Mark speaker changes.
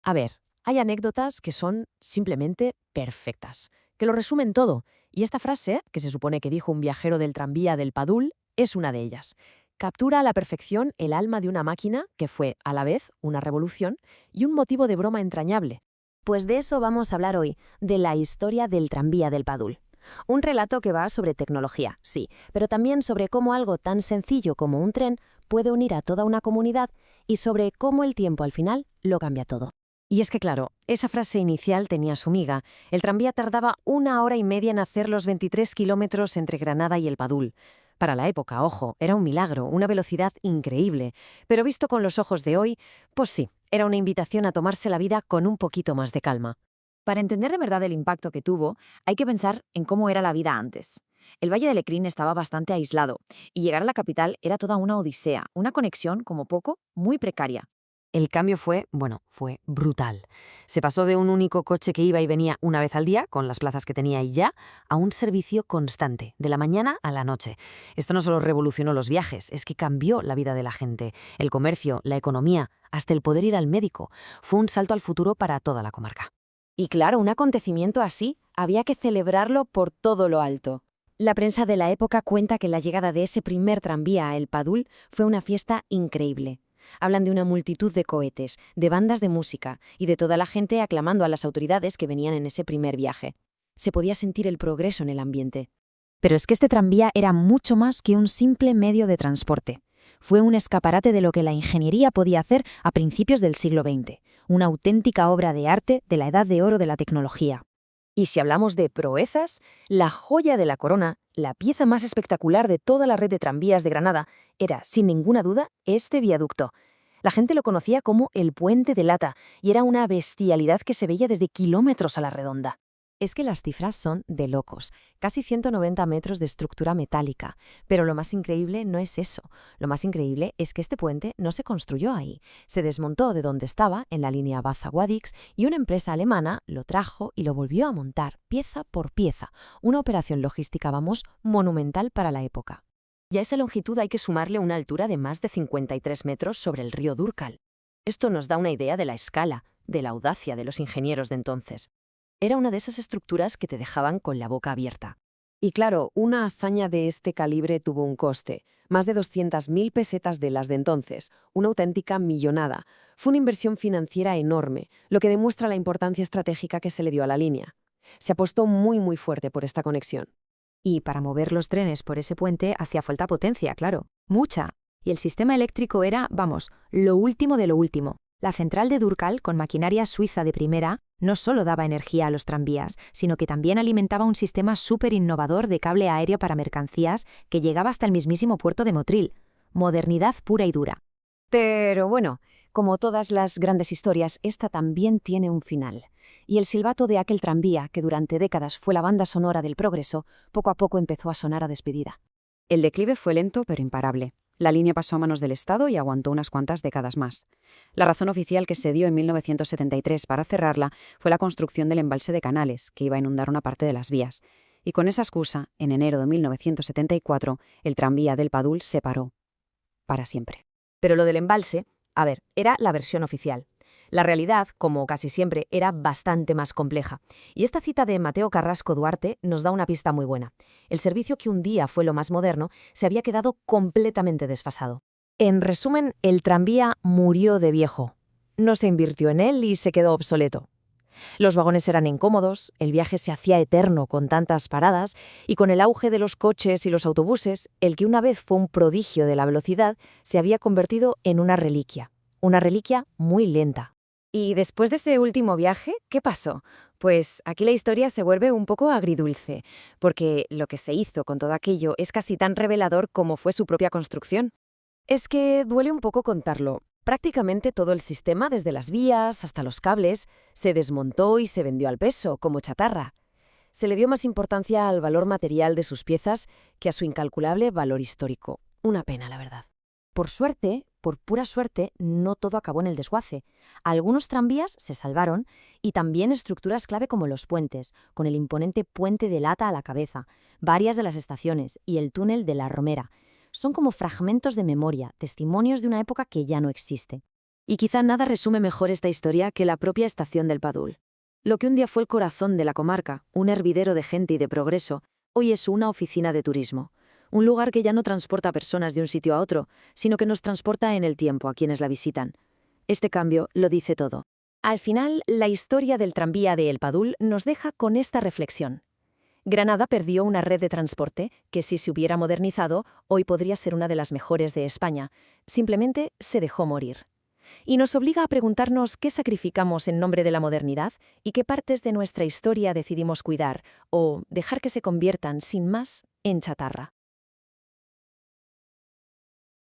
Speaker 1: A ver, hay anécdotas que son simplemente perfectas, que lo resumen todo, y esta frase, que se supone que dijo un viajero del tranvía del Padul, es una de ellas. Captura a la perfección el alma de una máquina que fue, a la vez, una revolución y un motivo de broma entrañable.
Speaker 2: Pues de eso vamos a hablar hoy, de la historia del tranvía del Padul. Un relato que va sobre tecnología, sí, pero también sobre cómo algo tan sencillo como un tren puede unir a toda una comunidad y sobre cómo el tiempo al final lo cambia todo.
Speaker 1: Y es que claro, esa frase inicial tenía su miga. El tranvía tardaba 1 hora y media en hacer los 23 kilómetros entre Granada y el Padul. Para la época, ojo, era un milagro, una velocidad increíble. Pero visto con los ojos de hoy, pues sí, era una invitación a tomarse la vida con un poquito más de calma.
Speaker 3: Para entender de verdad el impacto que tuvo, hay que pensar en cómo era la vida antes. El Valle de Lecrín estaba bastante aislado y llegar a la capital era toda una odisea, una conexión, como poco, muy precaria.
Speaker 1: El cambio fue brutal. Se pasó de un único coche que iba y venía una vez al día, con las plazas que tenía y ya, a un servicio constante, de la mañana a la noche. Esto no solo revolucionó los viajes, es que cambió la vida de la gente, el comercio, la economía, hasta el poder ir al médico. Fue un salto al futuro para toda la comarca.
Speaker 2: Y claro, un acontecimiento así había que celebrarlo por todo lo alto. La prensa de la época cuenta que la llegada de ese primer tranvía a El Padul fue una fiesta increíble. Hablan de una multitud de cohetes, de bandas de música y de toda la gente aclamando a las autoridades que venían en ese primer viaje. Se podía sentir el progreso en el ambiente.
Speaker 3: Pero es que este tranvía era mucho más que un simple medio de transporte. Fue un escaparate de lo que la ingeniería podía hacer a principios del siglo XX, una auténtica obra de arte de la edad de oro de la tecnología.
Speaker 1: Y si hablamos de proezas, la joya de la corona, la pieza más espectacular de toda la red de tranvías de Granada, era, sin ninguna duda, este viaducto. La gente lo conocía como el Puente de Lata, y era una bestialidad que se veía desde kilómetros a la redonda.
Speaker 2: Es que las cifras son de locos, casi 190 metros de estructura metálica. Pero lo más increíble no es eso. Lo más increíble es que este puente no se construyó ahí. Se desmontó de donde estaba, en la línea Baza-Guadix, y una empresa alemana lo trajo y lo volvió a montar, pieza por pieza. Una operación logística, vamos, monumental para la época.
Speaker 1: Y a esa longitud hay que sumarle una altura de más de 53 metros sobre el río Dúrcal. Esto nos da una idea de la escala, de la audacia de los ingenieros de entonces. Era una de esas estructuras que te dejaban con la boca abierta. Y claro, una hazaña de este calibre tuvo un coste, más de 200.000 pesetas de las de entonces, una auténtica millonada. Fue una inversión financiera enorme, lo que demuestra la importancia estratégica que se le dio a la línea. Se apostó muy fuerte por esta conexión.
Speaker 3: Y para mover los trenes por ese puente hacía falta potencia, claro, mucha. Y el sistema eléctrico era, vamos, lo último de lo último. La central de Durcal, con maquinaria suiza de primera, no solo daba energía a los tranvías, sino que también alimentaba un sistema súper innovador de cable aéreo para mercancías que llegaba hasta el mismísimo puerto de Motril. Modernidad pura y dura.
Speaker 2: Pero bueno, como todas las grandes historias, esta también tiene un final. Y el silbato de aquel tranvía, que durante décadas fue la banda sonora del progreso, poco a poco empezó a sonar a despedida.
Speaker 4: El declive fue lento pero imparable. La línea pasó a manos del Estado y aguantó unas cuantas décadas más. La razón oficial que se dio en 1973 para cerrarla fue la construcción del embalse de Canales, que iba a inundar una parte de las vías. Y con esa excusa, en enero de 1974, el tranvía del Padul se paró. Para siempre.
Speaker 1: Pero lo del embalse, a ver, era la versión oficial. La realidad, como casi siempre, era bastante más compleja. Y esta cita de Mateo Carrasco Duarte nos da una pista muy buena. El servicio que un día fue lo más moderno se había quedado completamente desfasado. En resumen, el tranvía murió de viejo. No se invirtió en él y se quedó obsoleto. Los vagones eran incómodos, el viaje se hacía eterno con tantas paradas, y con el auge de los coches y los autobuses, el que una vez fue un prodigio de la velocidad se había convertido en una reliquia muy lenta.
Speaker 2: Y después de ese último viaje, ¿qué pasó? Pues aquí la historia se vuelve un poco agridulce, porque lo que se hizo con todo aquello es casi tan revelador como fue su propia construcción.
Speaker 1: Es que duele un poco contarlo. Prácticamente todo el sistema, desde las vías hasta los cables, se desmontó y se vendió al peso, como chatarra. Se le dio más importancia al valor material de sus piezas que a su incalculable valor histórico. Una pena, la verdad.
Speaker 2: Por suerte, por pura suerte, no todo acabó en el desguace. Algunos tranvías se salvaron y también estructuras clave como los puentes, con el imponente Puente de Lata a la cabeza, varias de las estaciones y el túnel de La Romera. Son como fragmentos de memoria, testimonios de una época que ya no existe.
Speaker 4: Y quizá nada resume mejor esta historia que la propia estación del Padul. Lo que un día fue el corazón de la comarca, un hervidero de gente y de progreso, hoy es una oficina de turismo. Un lugar que ya no transporta personas de un sitio a otro, sino que nos transporta en el tiempo a quienes la visitan. Este cambio lo dice todo.
Speaker 1: Al final, la historia del tranvía de El Padul nos deja con esta reflexión. Granada perdió una red de transporte que, si se hubiera modernizado, hoy podría ser una de las mejores de España. Simplemente se dejó morir. Y nos obliga a preguntarnos qué sacrificamos en nombre de la modernidad y qué partes de nuestra historia decidimos cuidar o dejar que se conviertan, sin más, en chatarra.